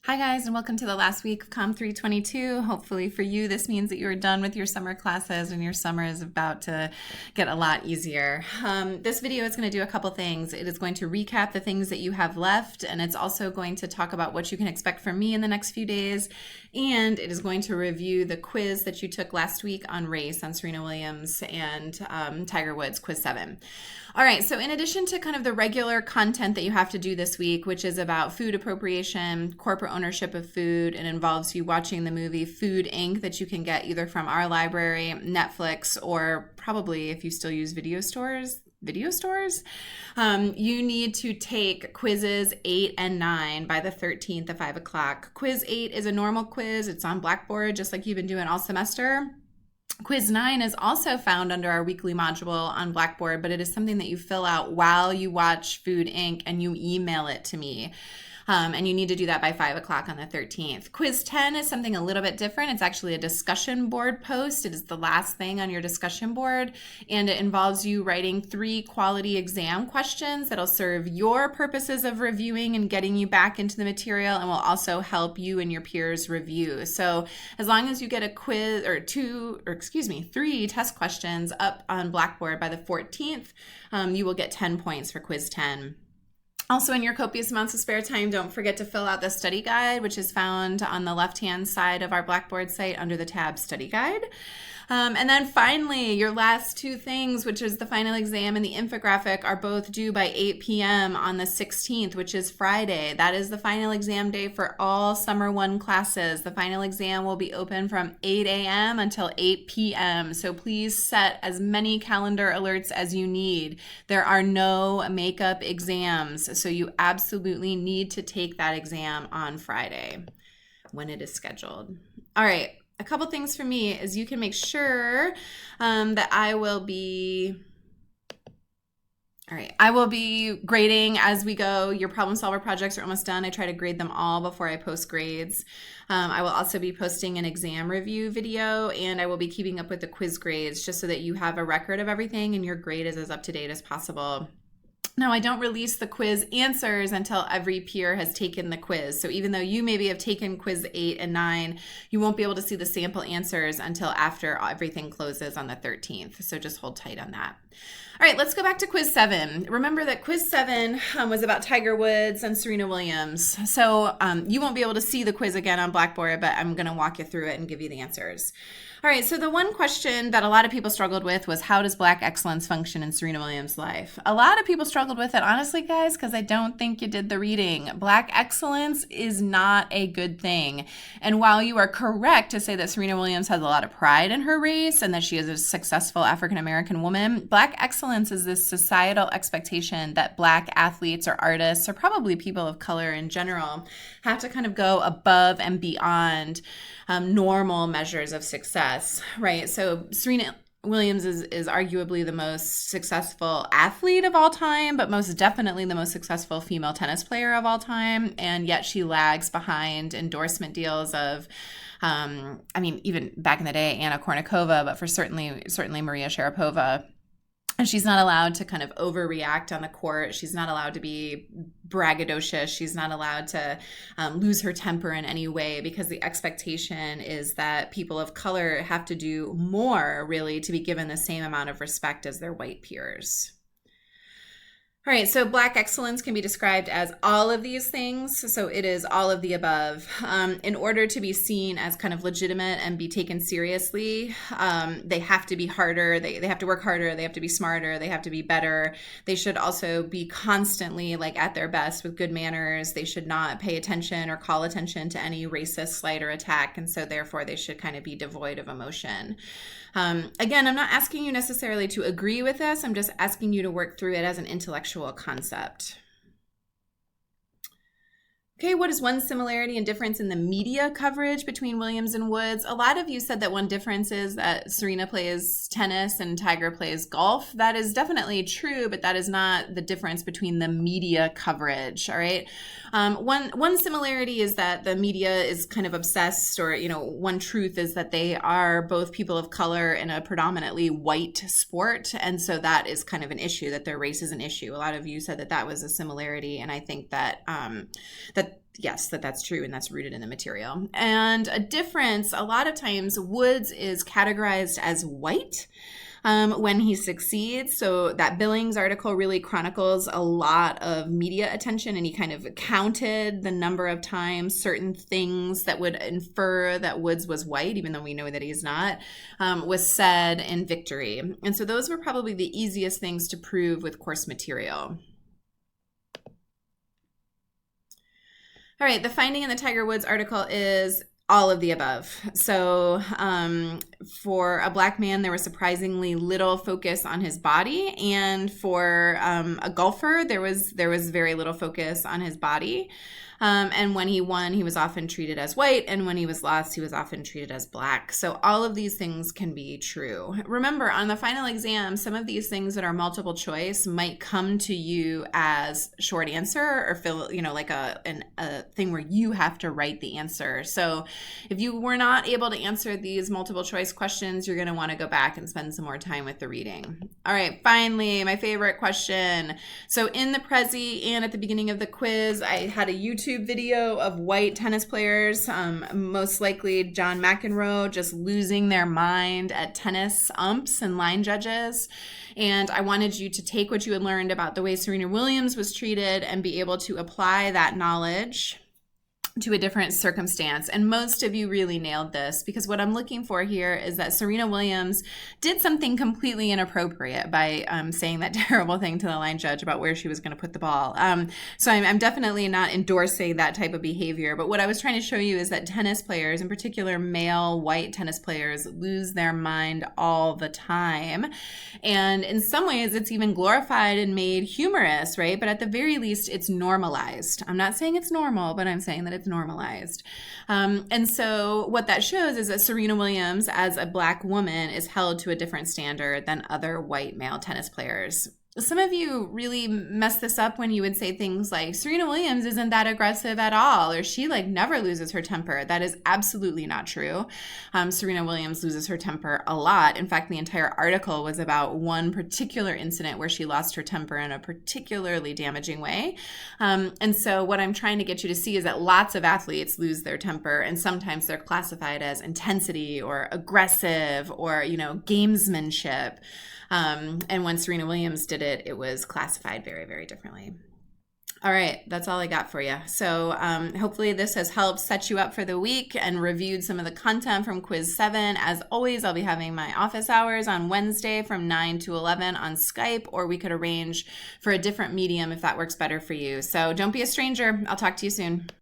Hi guys, and welcome to the last week of Com 322. Hopefully for you, this means that you're done with your summer classes and your summer is about to get a lot easier. This video is going to do a couple things. It is going to recap the things that you have left, and it's also going to talk about what you can expect from me in the next few days, and it is going to review the quiz that you took last week on race on Serena Williams and Tiger Woods, quiz 7. All right, so in addition to kind of the regular content that you have to do this week, which is about food appropriation, corporate ownership of food, and involves you watching the movie Food Inc. that you can get either from our library, Netflix, or probably if you still use video stores, you need to take quizzes 8 and 9 by the 13th at 5 o'clock. Quiz 8 is a normal quiz. It's on Blackboard, just like you've been doing all semester. Quiz 9 is also found under our weekly module on Blackboard, but it is something that you fill out while you watch Food Inc. and you email it to me. And you need to do that by 5 o'clock on the 13th. Quiz 10 is something a little bit different. It's actually a discussion board post. It is the last thing on your discussion board, and it involves you writing 3 quality exam questions that'll serve your purposes of reviewing and getting you back into the material, and will also help you and your peers review. So as long as you get a quiz or 3 test questions up on Blackboard by the 14th, you will get 10 points for quiz 10. Also, in your copious amounts of spare time, don't forget to fill out the study guide, which is found on the left-hand side of our Blackboard site under the tab Study Guide. And then finally, your last 2 things, which is the final exam and the infographic, are both due by 8 p.m. on the 16th, which is Friday. That is the final exam day for all Summer 1 classes. The final exam will be open from 8 a.m. until 8 p.m. So please set as many calendar alerts as you need. There are no makeup exams, so you absolutely need to take that exam on Friday when it is scheduled. All right. A couple things for me is you can make sure that I will be grading as we go. Your problem solver projects are almost done. I try to grade them all before I post grades. I will also be posting an exam review video, and I will be keeping up with the quiz grades just so that you have a record of everything and your grade is as up to date as possible. Now, I don't release the quiz answers until every peer has taken the quiz. So even though you maybe have taken quiz 8 and 9, you won't be able to see the sample answers until after everything closes on the 13th. So just hold tight on that. All right, let's go back to quiz 7. Remember that quiz 7 was about Tiger Woods and Serena Williams. So you won't be able to see the quiz again on Blackboard, but I'm going to walk you through it and give you the answers. All right, so the one question that a lot of people struggled with was, how does Black excellence function in Serena Williams' life? A lot of people struggled with it, honestly, guys, because I don't think you did the reading. Black excellence is not a good thing. And while you are correct to say that Serena Williams has a lot of pride in her race and that she is a successful African-American woman, Black excellence is this societal expectation that Black athletes or artists, or probably people of color in general, have to kind of go above and beyond normal measures of success, right? So Serena Williams is arguably the most successful athlete of all time, but most definitely the most successful female tennis player of all time. And yet she lags behind endorsement deals of, even back in the day, Anna Kournikova, but for certainly Maria Sharapova. And she's not allowed to kind of overreact on the court. She's not allowed to be braggadocious. She's not allowed to lose her temper in any way, because the expectation is that people of color have to do more, really, to be given the same amount of respect as their white peers. All right, so Black excellence can be described as all of these things. So it is all of the above. In order to be seen as kind of legitimate and be taken seriously, they have to be harder. They have to work harder. They have to be smarter. They have to be better. They should also be constantly at their best with good manners. They should not pay attention or call attention to any racist slight or attack. And so therefore they should kind of be devoid of emotion. Again, I'm not asking you necessarily to agree with this. I'm just asking you to work through it as an intellectual concept. Okay, what is one similarity and difference in the media coverage between Williams and Woods? A lot of you said that one difference is that Serena plays tennis and Tiger plays golf. That is definitely true, but that is not the difference between the media coverage, all right? One similarity is that the media is kind of obsessed, or, one truth is that they are both people of color in a predominantly white sport, and so that is kind of an issue, that their race is an issue. A lot of you said that that was a similarity, and I think that that's true, and that's rooted in the material. And a difference, a lot of times Woods is categorized as white when he succeeds. So that Billings article really chronicles a lot of media attention, and he kind of counted the number of times certain things that would infer that Woods was white, even though we know that he's not, was said in victory. And so those were probably the easiest things to prove with course material. All right, the finding in the Tiger Woods article is all of the above. So for a Black man, there was surprisingly little focus on his body, and for a golfer, there was very little focus on his body. And when he won, he was often treated as white, and when he was lost, he was often treated as Black. So all of these things can be true. Remember, on the final exam, some of these things that are multiple choice might come to you as short answer, or feel, like a thing where you have to write the answer. So if you were not able to answer these multiple choice questions, you're going to want to go back and spend some more time with the reading. All right, finally, my favorite question. So in the Prezi and at the beginning of the quiz, I had a YouTube video of white tennis players, most likely John McEnroe, just losing their mind at tennis umps and line judges. And I wanted you to take what you had learned about the way Serena Williams was treated and be able to apply that knowledge to a different circumstance. And most of you really nailed this, because what I'm looking for here is that Serena Williams did something completely inappropriate by saying that terrible thing to the line judge about where she was going to put the ball. So I'm definitely not endorsing that type of behavior. But what I was trying to show you is that tennis players, in particular male white tennis players, lose their mind all the time. And in some ways, it's even glorified and made humorous, right? But at the very least, it's normalized. I'm not saying it's normal, but I'm saying that it's normalized. And so what that shows is that Serena Williams, as a Black woman, is held to a different standard than other white male tennis players. Some of you really mess this up when you would say things like, Serena Williams isn't that aggressive at all, or she never loses her temper. That is absolutely not true. Serena Williams loses her temper a lot. In fact, the entire article was about one particular incident where she lost her temper in a particularly damaging way. And so what I'm trying to get you to see is that lots of athletes lose their temper, and sometimes they're classified as intensity or aggressive or, gamesmanship. And when Serena Williams did it, it was classified very, very differently. All right, that's all I got for you. So hopefully this has helped set you up for the week and reviewed some of the content from Quiz 7. As always, I'll be having my office hours on Wednesday from 9 to 11 on Skype, or we could arrange for a different medium if that works better for you. So don't be a stranger. I'll talk to you soon.